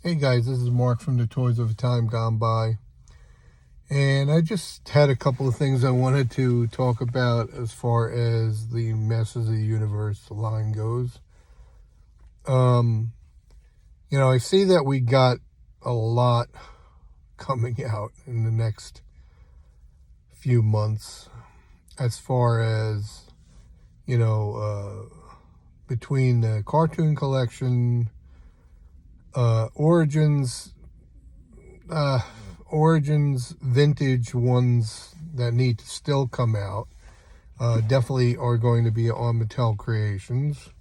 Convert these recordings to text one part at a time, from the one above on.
Hey guys, this is Mark from the Toys of a Time Gone By. And I just had a couple of things I wanted to talk about as far as the Masters of the Universe line goes. I see that we got a lot coming out in the next few months as far as, between the cartoon collection, Origins, vintage ones that need to still come out, definitely are going to be on Mattel Creations.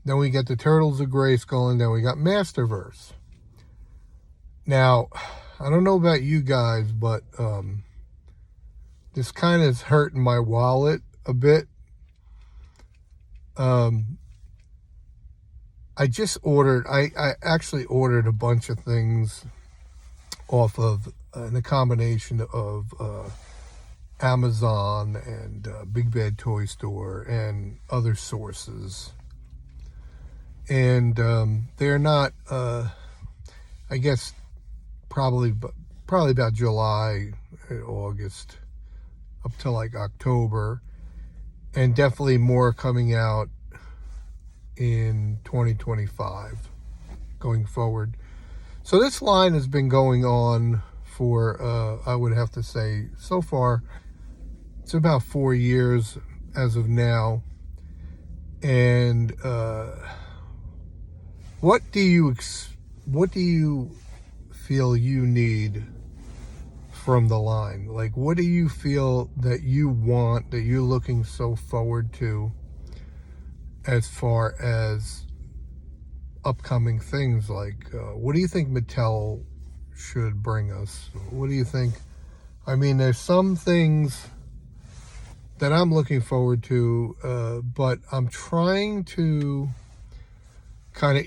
Then we get the Turtles of Grayskull, and then we got Masterverse. Now, I don't know about you guys, but this kind of is hurting my wallet a bit. I actually ordered a bunch of things off of in a combination of Amazon and Big Bad Toy Store and other sources. And they're not, I guess, probably about July, August, up to like October. And definitely more coming out in 2025 going forward. So this line has been going on for, I would have to say, so far, it's about 4 years as of now. And what do you feel you need from the line? Like, what do you feel that you want, that you're looking so forward to as far as upcoming things? Like, what do you think Mattel should bring us? What do you think? I mean, there's some things that I'm looking forward to, but I'm trying to kind of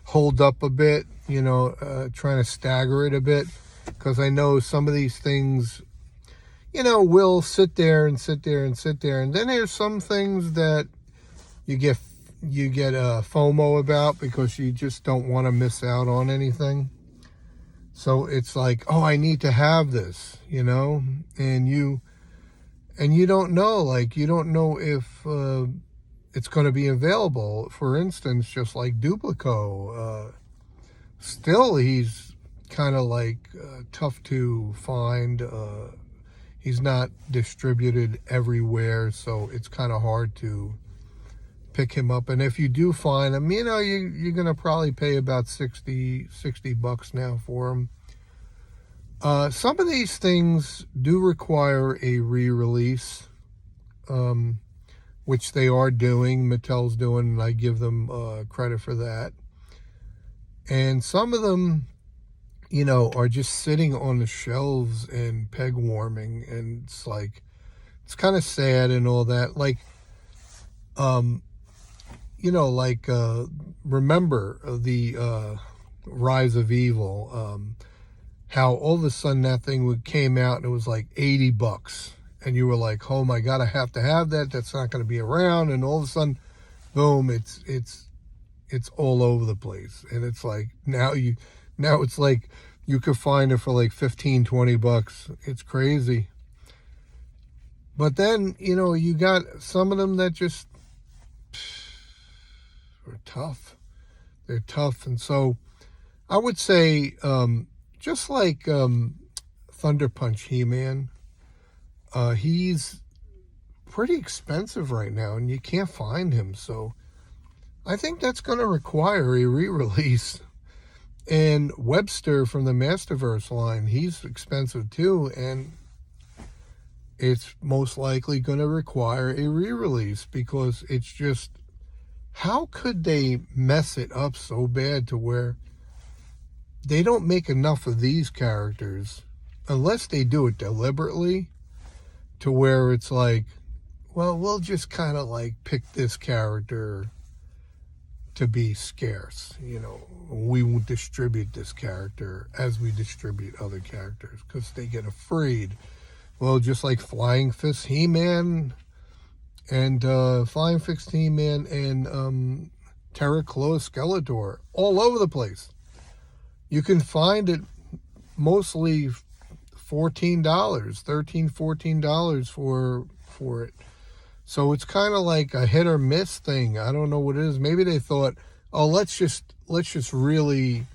hold up a bit, trying to stagger it a bit, because I know some of these things, will sit there, and then there's some things that you get FOMO about because you just don't want to miss out on anything. So it's like, oh, I need to have this, and you don't know, if it's going to be available. For instance, just like Duplico, still he's kind of like tough to find. He's not distributed everywhere, so it's kind of hard to pick him up. And if you do find him, you're going to probably pay about $60 now for him. Some of these things do require a re-release, which they are doing. Mattel's doing, and I give them credit for that. And some of them, are just sitting on the shelves and peg warming, and it's kind of sad and all that. Remember the Rise of Evil, how all of a sudden that thing came out and it was like $80, and you were like, oh my God, I have to have that. That's not going to be around. And all of a sudden, boom, it's all over the place. And it's like, now it's like you could find it for like $15-20. It's crazy. But then, you got some of them that just are tough. They're tough. And so I would say, just like Thunder Punch He-Man, he's pretty expensive right now, and you can't find him. So I think that's going to require a re-release. And Webster from the Masterverse line, he's expensive too, and it's most likely going to require a re-release, because it's just, how could they mess it up so bad to where they don't make enough of these characters, unless they do it deliberately, to where it's like, well, we'll just kind of like pick this character to be scarce. We won't distribute this character as we distribute other characters because they get afraid. Well, just like Flying Fist He-Man and Terracloa Skeletor, all over the place. You can find it mostly $14, $13, $14 for it. So it's kind of like a hit or miss thing. I don't know what it is. Maybe they thought, oh, let's just really,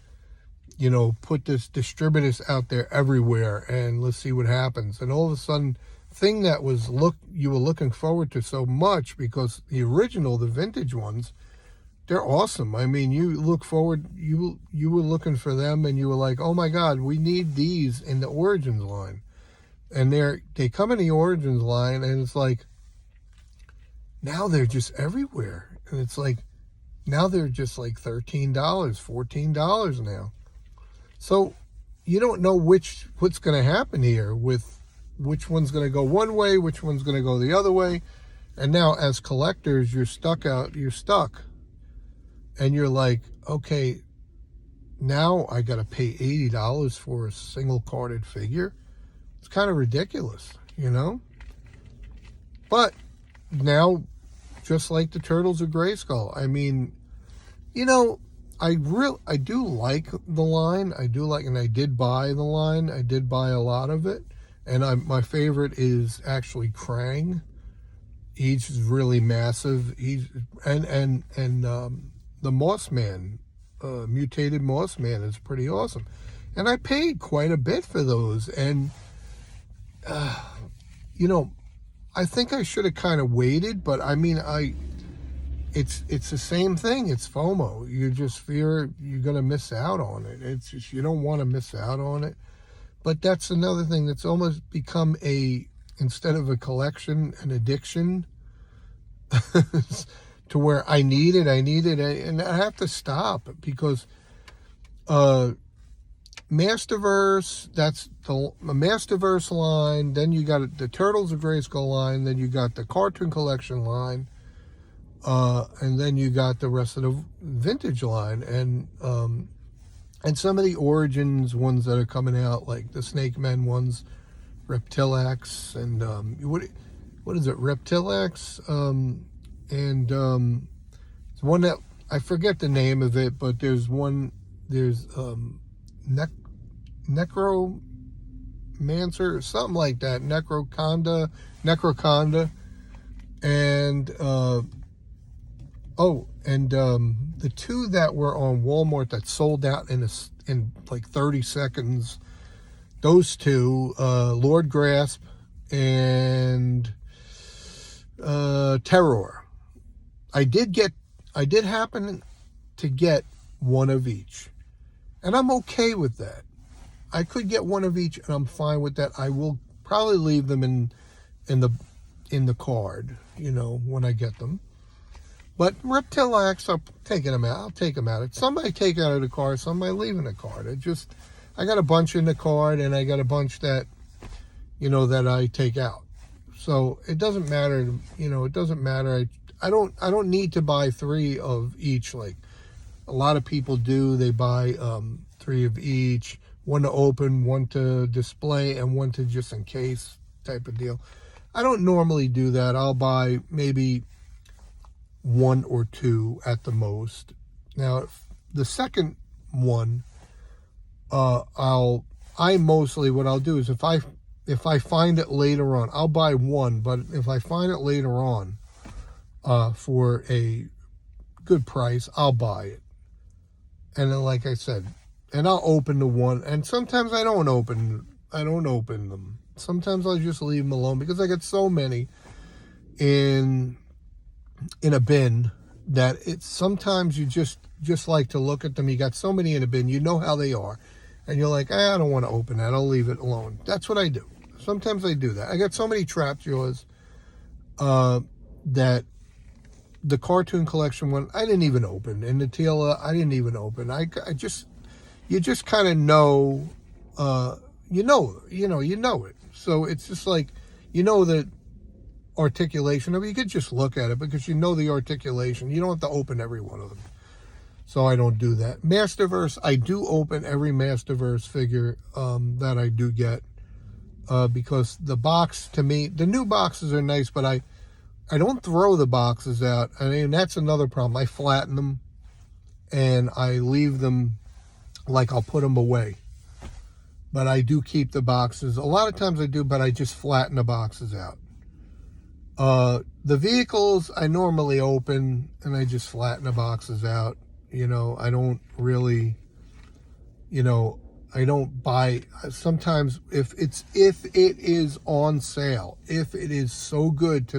distribute this out there everywhere, and let's see what happens. And all of a sudden, thing that was you were looking forward to so much, because the vintage ones, they're awesome. I mean, you look forward, you were looking for them, and you were like, oh my God, we need these in the Origins line. And they come in the Origins line, and it's like, now they're just everywhere. And it's like, now they're just like $13, $14 now. So you don't know what's going to happen here, with which one's going to go one way, which one's going to go the other way. And now as collectors, you're stuck. And you're like, okay, now I got to pay $80 for a single carded figure. It's kind of ridiculous, But now, just like the Turtles of Grayskull, I mean, I do like the line. And I did buy the line. I did buy a lot of it. And my favorite is actually Krang. He's really massive. And the Mossman, mutated Mossman, is pretty awesome. And I paid quite a bit for those. And, I think I should have kind of waited, but I mean, it's the same thing. It's FOMO. You just fear you're going to miss out on it. It's just, you don't want to miss out on it. But that's another thing that's almost become instead of a collection, an addiction, to where I need it, and I have to stop, because Masterverse, that's the Masterverse line, then you got the Turtles of Grayskull line, then you got the Cartoon Collection line, and then you got the rest of the vintage line, and some of the Origins ones that are coming out, like the Snake Men ones, Reptilax, and what is it, Reptilax, and one that I forget the name of it, but there's Necromancer, or something like that, Necroconda, and the two that were on Walmart that sold out in like 30 seconds, those two, Lord Grasp and Terror. I did happen to get one of each, and I'm okay with that. I could get one of each, and I'm fine with that. I will probably leave them in the card, when I get them. But Reptilax, I'll take them out. Some I take out of the card, some I leave in the card. I got a bunch in the card, and I got a bunch that, that I take out. So it doesn't matter, it doesn't matter. I don't need to buy 3 of each, like a lot of people do. They buy 3 of each, one to open, one to display, and one to just in case type of deal. I don't normally do that. I'll buy maybe 1 or 2 at the most. Now, the second one, what I'll do is if I find it later on, I'll buy 1, but if I find it later on, for a good price, I'll buy it. And then, like I said, and I'll open the one, and sometimes I don't open them. Sometimes I'll just leave them alone, because I get so many in a bin that it's sometimes you just like to look at them. You got so many in a bin, you know how they are, and you're like, I don't want to open that, I'll leave it alone. That's what I do. Sometimes I do that. I got so many trap jaws that the Cartoon Collection one, I didn't even open. And the Tila, I didn't even open. You just kind of know, you know it. So it's just like, the articulation of it. You could just look at it, because you know the articulation. You don't have to open every one of them. So I don't do that. Masterverse, I do open every Masterverse figure that I do get, because the box, to me, the new boxes are nice, but I don't throw the boxes out. I mean, that's another problem. I flatten them. and I leave them, like I'll put them away. But I do keep the boxes. A lot of times I do, but I just flatten the boxes out. The vehicles I normally open and I just flatten the boxes out. I don't really, I don't buy. Sometimes if it is on sale, if it is so good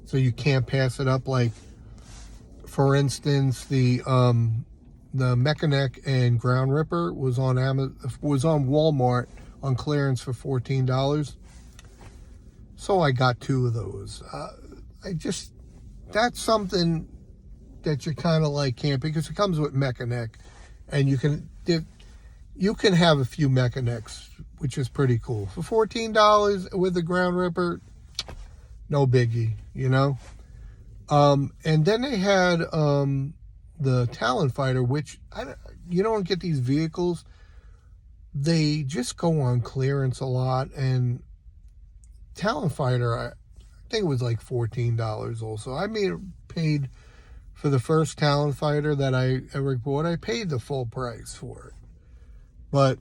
so you can't pass it up. Like, for instance, the Mechanic and Ground Ripper was on Walmart on clearance for $14. So I got 2 of those. That's something that you kind of like can't, because it comes with Mechanic, and you can have a few Mechanics, which is pretty cool. For $14 with the Ground Ripper, no biggie, And then they had the Talon Fighter, which you don't get these vehicles. They just go on clearance a lot, and Talon Fighter, I think it was like $14 also. I paid for the first Talon Fighter that I ever bought. I paid the full price for it. But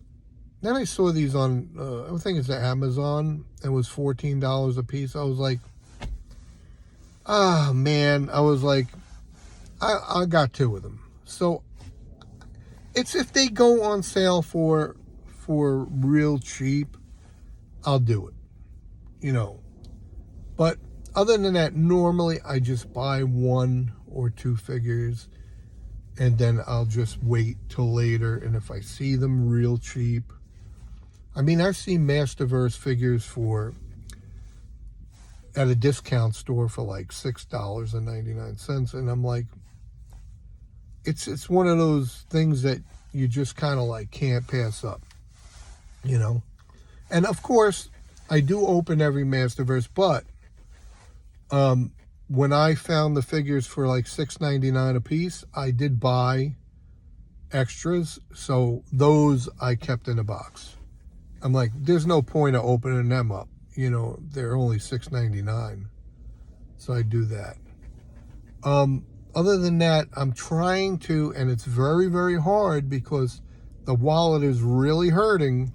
then I saw these on, I think it's Amazon. It was $14 a piece. I was like, man. I was like, I got 2 of them. So it's, if they go on sale for real cheap, I'll do it. But other than that, normally I just buy 1 or 2 figures, and then I'll just wait till later. And if I see them real cheap, I've seen Masterverse figures at a discount store for like $6.99, and I'm like, it's one of those things that you just kind of like can't pass up, And of course, I do open every Masterverse, but when I found the figures for like $6.99 a piece, I did buy extras, so those I kept in a box. I'm like, there's no point of opening them up. They're only $6.99, so I do that. Other than that, I'm trying to, and it's very, very hard because the wallet is really hurting,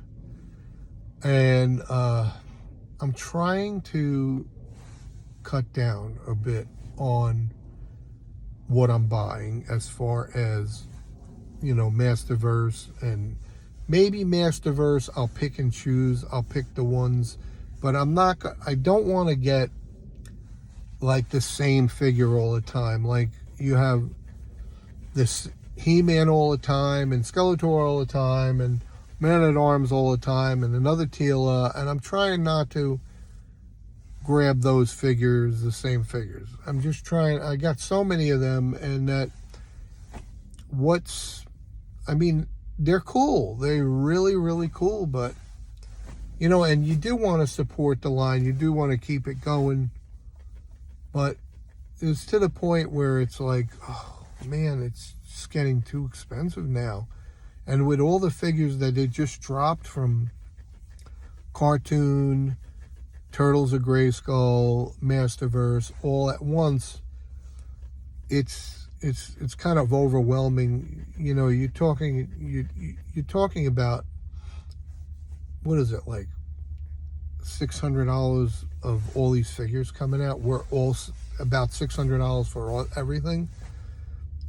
and I'm trying to cut down a bit on what I'm buying as far as, Masterverse, and maybe Masterverse I'll pick and choose. I'll pick the ones, but I don't want to get like the same figure all the time. Like, you have this He-Man all the time, and Skeletor all the time, and Man-at-Arms all the time, and another Tila, and I'm trying not to grab those figures, the same figures. I'm just trying, I got so many of them, and they're cool. They're really, really cool, but, and you do want to support the line. You do want to keep it going, but it's to the point where it's like, oh man, it's just getting too expensive now. And with all the figures that they just dropped from Cartoon, Turtles of Grayskull, Masterverse, all at once, it's kind of overwhelming. You're talking about, what is it, like $600 of all these figures coming out. We're all about $600 for everything,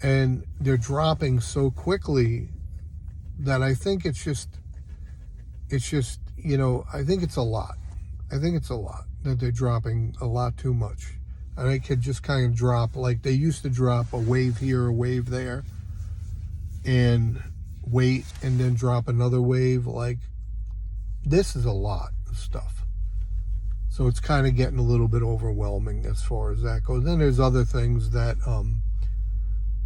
and they're dropping so quickly that I think it's just I think it's a lot. I think it's a lot that they're dropping a lot too much. And they could just kind of drop, like they used to drop a wave here, a wave there, and wait, and then drop another wave. Like, this is a lot of stuff. So it's kind of getting a little bit overwhelming as far as that goes. Then there's other things that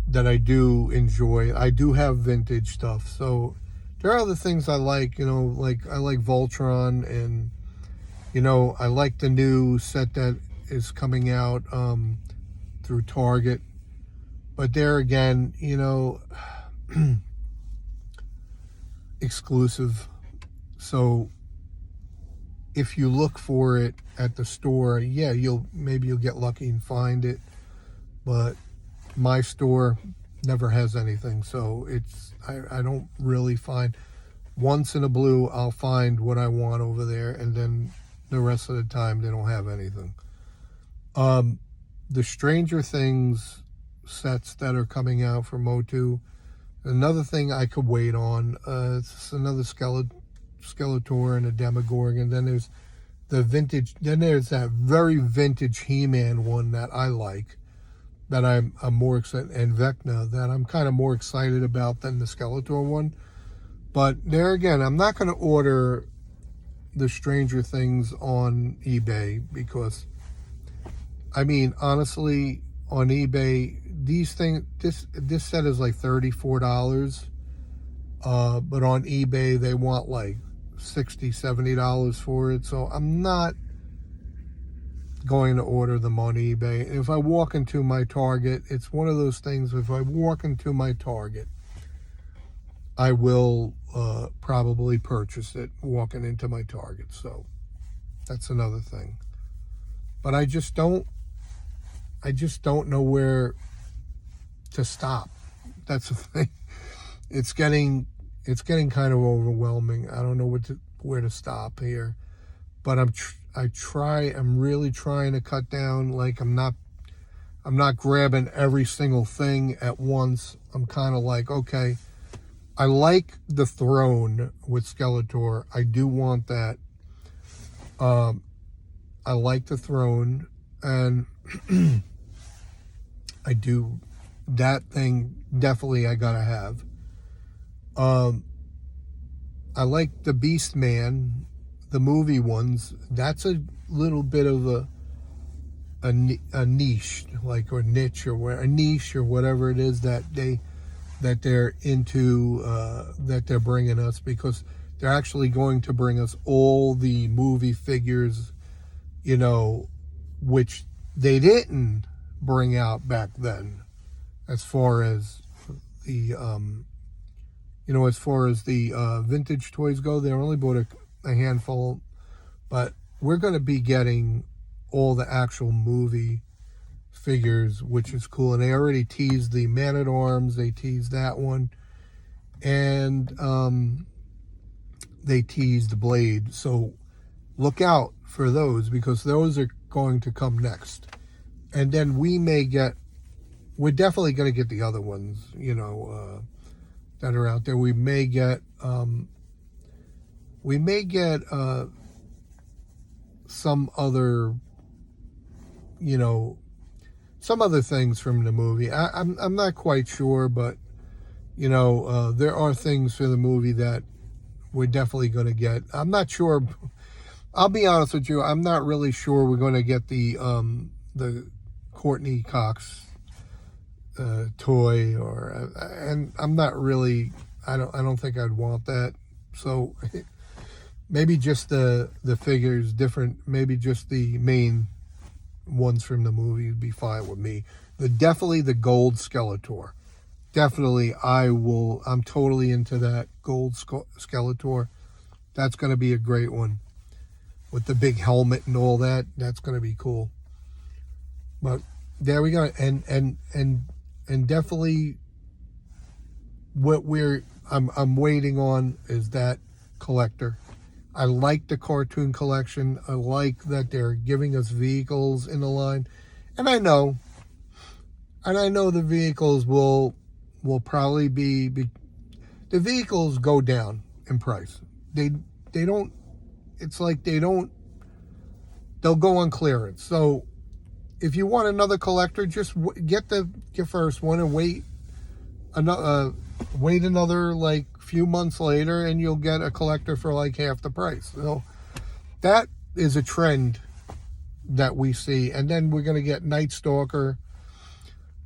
that I do enjoy. I do have vintage stuff. So there are other things I like, like I like Voltron, and I like the new set that is coming out through Target. But there again, exclusive. So if you look for it at the store, maybe you'll get lucky and find it. But my store, never has anything. So I don't really find, once in a blue I'll find what I want over there, and then the rest of the time they don't have anything. The Stranger Things sets that are coming out for Motu, another thing I could wait on. It's another Skeletor and a Demogorgon. Then there's the vintage, then there's that very vintage He-Man one that I like, that I'm more excited, and Vecna, that I'm kind of more excited about than the Skeletor one. But there again, I'm not going to order the Stranger Things on eBay, because, I mean, honestly, on eBay, these things, this set is like $34, but on eBay they want like $60, $70 for it. So I'm not going to order them on eBay. If I walk into my Target, it's one of those things, if I walk into my Target, I will probably purchase it walking into my Target. So that's another thing. But I just don't know where to stop. That's the thing. It's getting kind of overwhelming. I don't know where to stop here. But I'm really trying to cut down. Like, I'm not grabbing every single thing at once. I'm kind of like, okay, I like the throne with Skeletor. I do want that. I like the throne, and I do, that thing definitely I gotta have. I like the Beast Man, the movie ones. That's a little bit of a niche, like, or niche, or a niche, or whatever it is that they're into, that they're bringing us, because they're actually going to bring us all the movie figures, you know, which they didn't bring out back then, as far as the vintage toys go. They only bought a handful, but we're going to be getting all the actual movie figures, which is cool. And they already teased the Man-at-Arms, they teased that one, and they teased Blade. So look out for those, because those are going to come next. And then we're definitely going to get the other ones, you know, that are out there. We may get some other, you know, some other things from the movie. I'm not quite sure, but, you know, there are things for the movie that we're definitely going to get. I'm not sure. I'll be honest with you. I'm not really sure we're going to get the Courtney Cox toy, and I'm not really. I don't think I'd want that. So maybe just the figures different. Maybe just the main ones from the movie would be fine with me. Definitely the gold Skeletor. Definitely, I'm totally into that gold Skeletor. That's going to be a great one, with the big helmet and all that. That's going to be cool. But there we go. And definitely what I'm waiting on is that collector. I like the cartoon collection. I like that they're giving us vehicles in the line. And I know the vehicles will probably be the vehicles go down in price. They don't, it's like they'll go on clearance. So if you want another collector, just get your first one and wait another like few months later, and you'll get a collector for like half the price. So that is a trend that we see. And then we're going to get Night Stalker.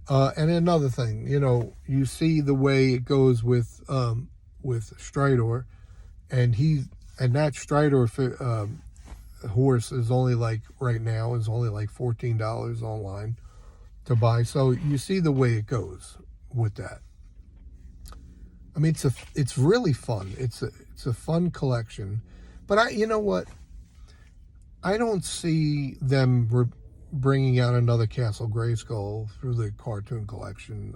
And another thing, you know, you see the way it goes with Stridor, and that Stridor horse is only like, right now is only like $14 online to buy. So you see the way it goes with that. I mean, it's really fun. It's a fun collection, but you know what? I don't see them bringing out another Castle Grayskull through the cartoon collection.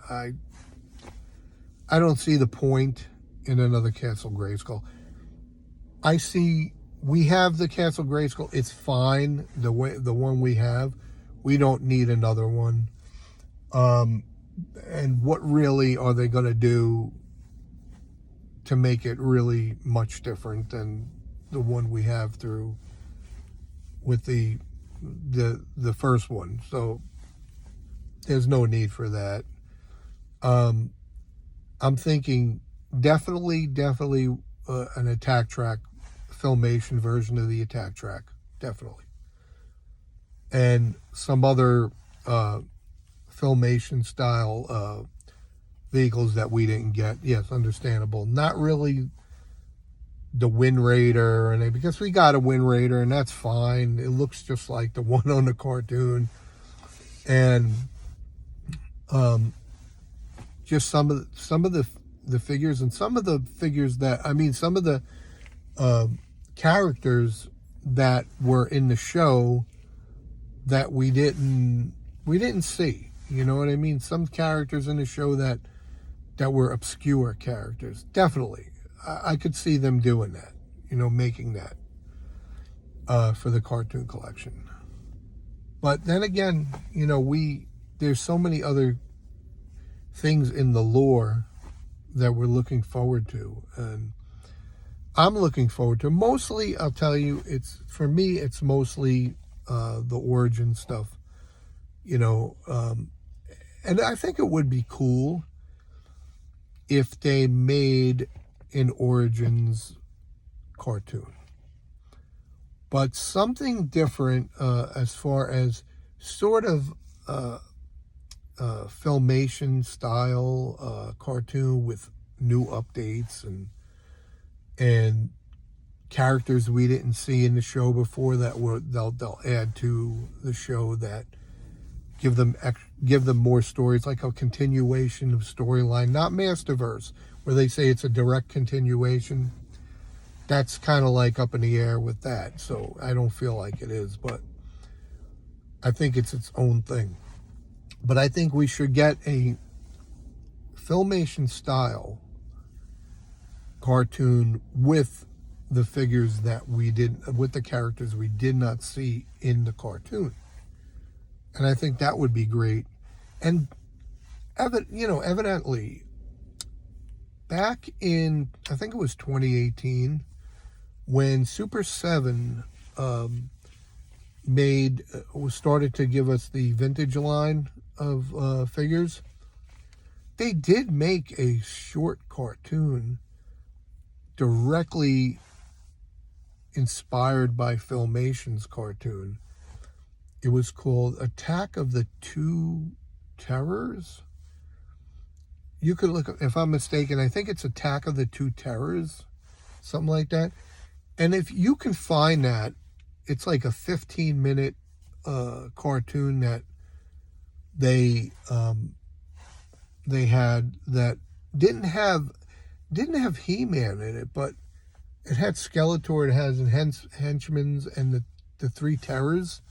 I don't see the point in another Castle Grayskull. We have the Castle Grayskull. It's fine the one we have. We don't need another one. And what really are they going to do to make it really much different than the one we have through with the first one? So there's no need for that. I'm thinking definitely an Attack Track Filmation version of the Attack Track, definitely, and some other Filmation style vehicles that we didn't get. Yes, understandable. Not really the Wind Raider, and because we got a Wind Raider, and that's fine. It looks just like the one on the cartoon, and just some of the figures, and some of the figures that some of the characters that were in the show that we didn't see. You know what I mean? Some characters in the show that were obscure characters. Definitely, I could see them doing that. Making that for the cartoon collection. But then again, there's so many other things in the lore that we're looking forward to, and I'm looking forward to. Mostly, I'll tell you, for me, it's mostly the origin stuff. And I think it would be cool if they made an Origins cartoon, but something different as far as sort of Filmation style cartoon with new updates and characters we didn't see in the show before that they'll add to the show that give them more stories, like a continuation of storyline, not Masterverse, where they say it's a direct continuation. That's kind of like up in the air with that, so I don't feel like it is, but I think it's its own thing. But I think we should get a Filmation style cartoon with the figures that with the characters we did not see in the cartoon. And I think that would be great. And evidently, back in, I think it was 2018, when Super 7 started to give us the vintage line of figures, they did make a short cartoon directly inspired by Filmation's cartoon. It was called Attack of the Two Terrors. You could look, if I'm mistaken, I think it's Attack of the Two Terrors, something like that. And if you can find that, it's like a 15-minute cartoon that they had that didn't have He-Man in it, but it had Skeletor, it has Henchmen, and the Three Terrors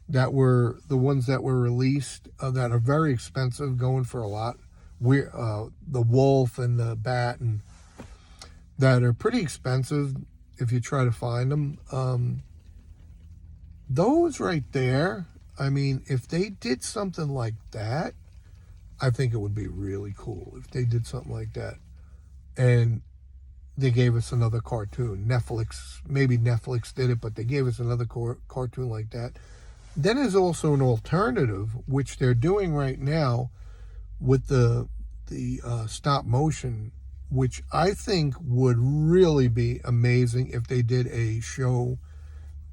that were the ones that were released that are very expensive, going for a lot. The Wolf and the Bat, and that are pretty expensive if you try to find them. Those right there, if they did something like that, I think it would be really cool if they did something like that. And they gave us another cartoon. Maybe Netflix did it, but they gave us another cartoon like that. Then there's also an alternative, which they're doing right now with the stop motion, which I think would really be amazing if they did a show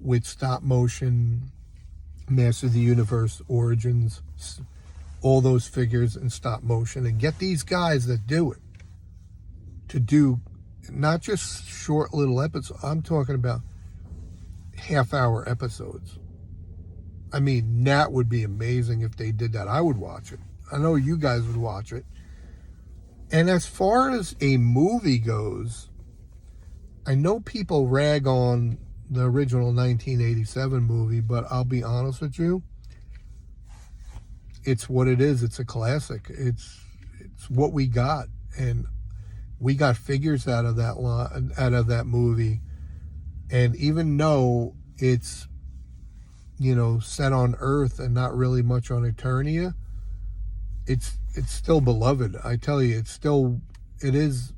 with stop motion, Master of the Universe, Origins, all those figures in stop motion, and get these guys that do it to do not just short little episodes. I'm talking about half-hour episodes. That would be amazing if they did that. I would watch it. I know you guys would watch it. And as far as a movie goes, I know people rag on the original 1987 movie, but I'll be honest with you, it's what it is. It's a classic. It's what we got. and we got figures out of that movie. And even though it's, set on Earth and not really much on Eternia, it's still beloved. I tell you, it is,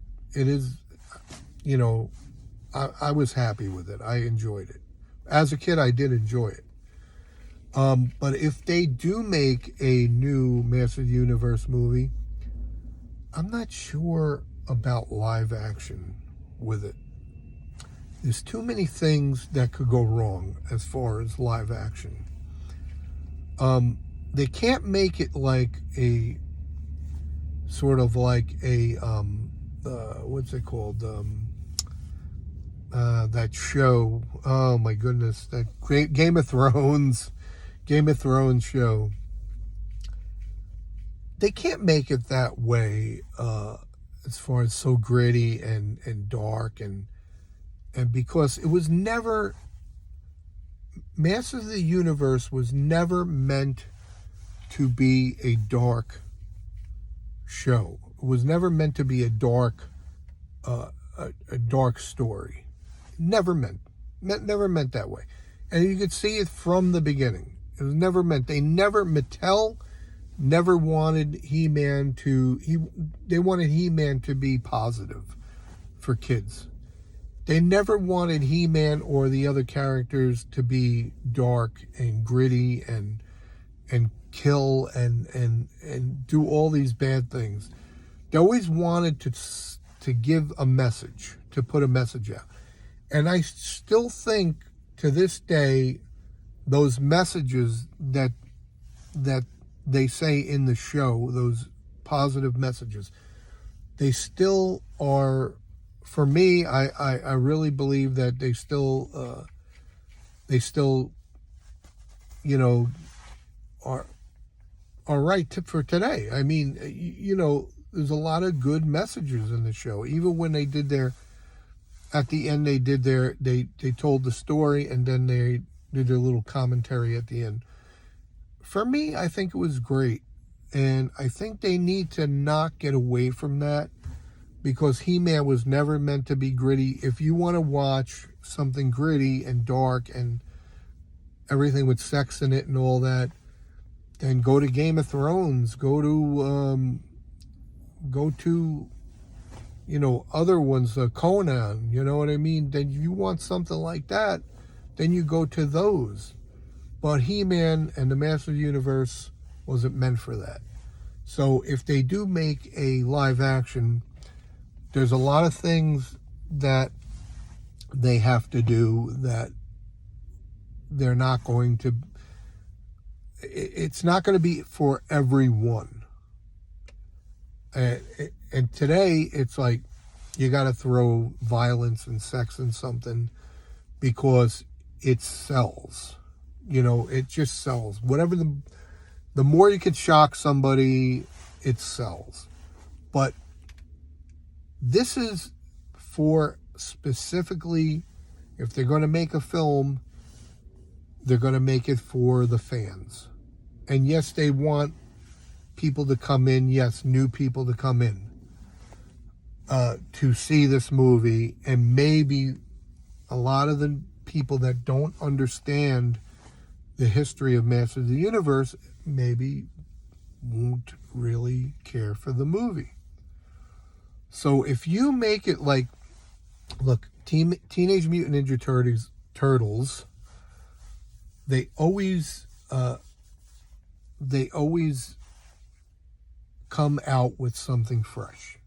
I was happy with it. I enjoyed it. As a kid, I did enjoy it. But if they do make a new Master of the Universe movie, I'm not sure about live action with it. There's too many things that could go wrong as far as live action. They can't make it like a sort of like a what's it called? That show. Oh my goodness, that Game of Thrones show. They can't make it that way as far as so gritty and dark and because it was never, Masters of the Universe was never meant to be a dark show. It was never meant to be a dark story. Never meant that way. And you could see it from the beginning. It was never meant. Mattel never wanted He-Man they wanted He-Man to be positive for kids. They never wanted He-Man or the other characters to be dark and gritty and kill and do all these bad things. They always wanted to give a message, to put a message out. And I still think to this day, those messages that they say in the show, those positive messages, they still are. For me, I really believe that they still are right for today. I mean, there's a lot of good messages in the show. Even when they did at the end, they told the story and then they did their little commentary at the end. For me, I think it was great. And I think they need to not get away from that, because He-Man was never meant to be gritty. If you want to watch something gritty and dark and everything with sex in it and all that, then go to Game of Thrones. Go to other ones, Conan. You know what I mean? Then you want something like that, then you go to those. But He-Man and the Master of the Universe wasn't meant for that. So if they do make a live action, there's a lot of things that they have to do that they're not going to, it's not going to be for everyone. And today, it's like, you got to throw violence and sex in something because it sells. It just sells. Whatever the more you can shock somebody, it sells. But this is for specifically, if they're going to make a film, they're going to make it for the fans. And yes, they want people to come in, new people to come in to see this movie. And maybe a lot of the people that don't understand the history of Masters of the Universe maybe won't really care for the movie. So if you make it like, look, Teenage Mutant Ninja Turtles, they always come out with something fresh.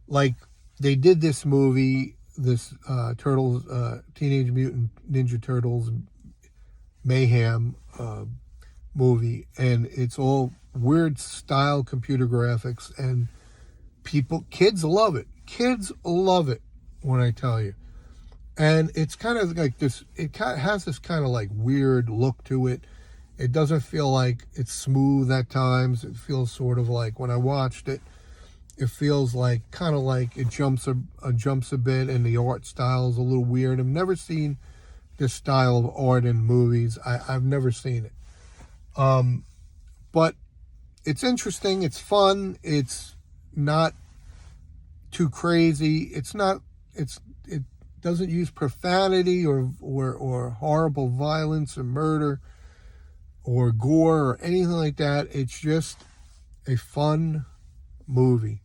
Like they did this movie, this Teenage Mutant Ninja Turtles Mayhem movie, and it's all weird style computer graphics, and kids love it. Kids love it when I tell you. And it's kind of like this, it has this kind of like weird look to it. It doesn't feel like it's smooth at times. It feels sort of like, when I watched it, it feels like kind of like it jumps a bit, and the art style is a little weird. I've never seen this style of art in movies. I've never seen it. But it's interesting. It's fun. It's not too crazy. It doesn't use profanity or horrible violence or murder or gore or anything like that. It's just a fun movie.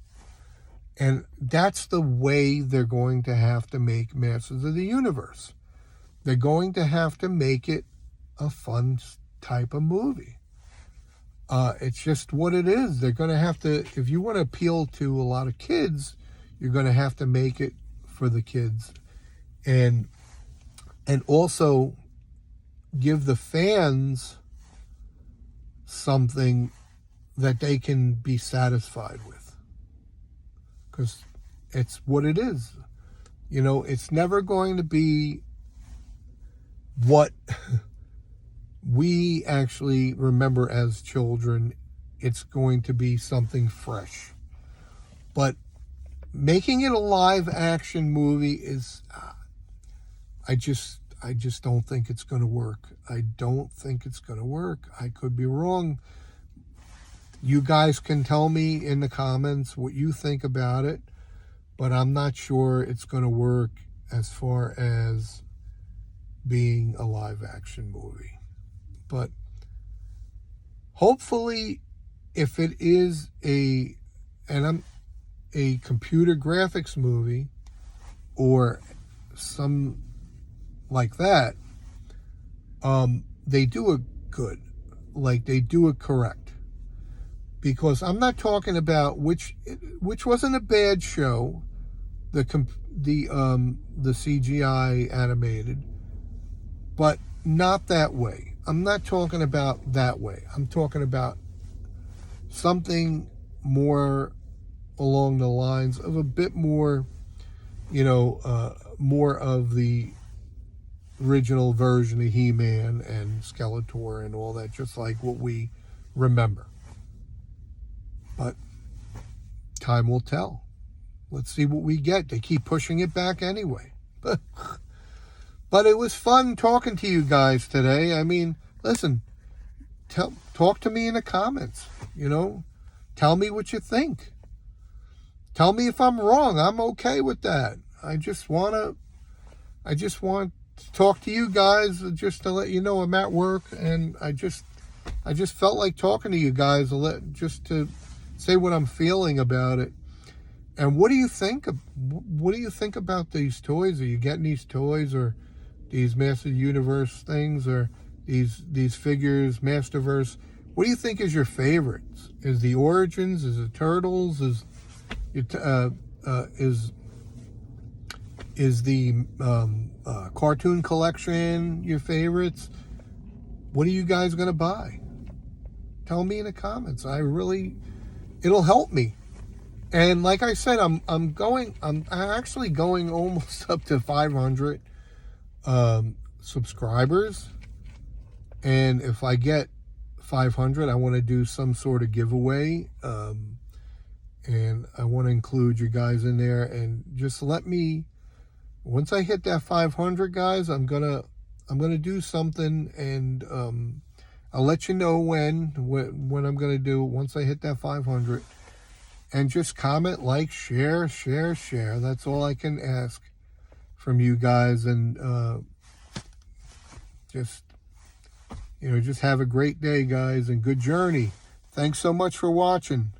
And that's the way they're going to have to make Masters of the Universe. They're going to have to make it a fun type of movie. It's just what it is. They're going to have to, if you want to appeal to a lot of kids, you're going to have to make it for the kids. And also give the fans something that they can be satisfied with. Because it's what it is. You know, it's never going to be what we actually remember as children. It's going to be something fresh. But making it a live action movie is, I just don't think it's going to work. I don't think it's going to work. I could be wrong. You guys can tell me in the comments what you think about it, but I'm not sure it's going to work as far as being a live action movie. But hopefully, if it is a computer graphics movie or some like that, they do it good, like they do it correct. Because I'm not talking about which wasn't a bad show, the CGI animated, but not that way. I'm not talking about that way. I'm talking about something more along the lines of a bit more, more of the original version of He-Man and Skeletor and all that, just like what we remember. But time will tell. Let's see what we get. They keep pushing it back anyway. But it was fun talking to you guys today. I mean, listen, talk to me in the comments. Tell me what you think. Tell me if I'm wrong. I'm okay with that. I just want to talk to you guys just to let you know I'm at work, and I just felt like talking to you guys just to say what I'm feeling about it. And what do you think? What do you think about these toys? Are you getting these toys or these Master Universe things or these figures, Masterverse? What do you think is your favorites? Is the Origins? Is it Turtles? Is the cartoon collection your favorites? What are you guys gonna buy? Tell me in the comments. It'll help me. And like I said, I'm actually going almost up to 500 subscribers. And if I get 500, I want to do some sort of giveaway. And I want to include you guys in there. And just let me, once I hit that 500, guys, I'm gonna do something, and I'll let you know when I'm gonna do it once I hit that 500. And just comment, like, share. That's all I can ask from you guys. And just have a great day, guys, and good journey. Thanks so much for watching.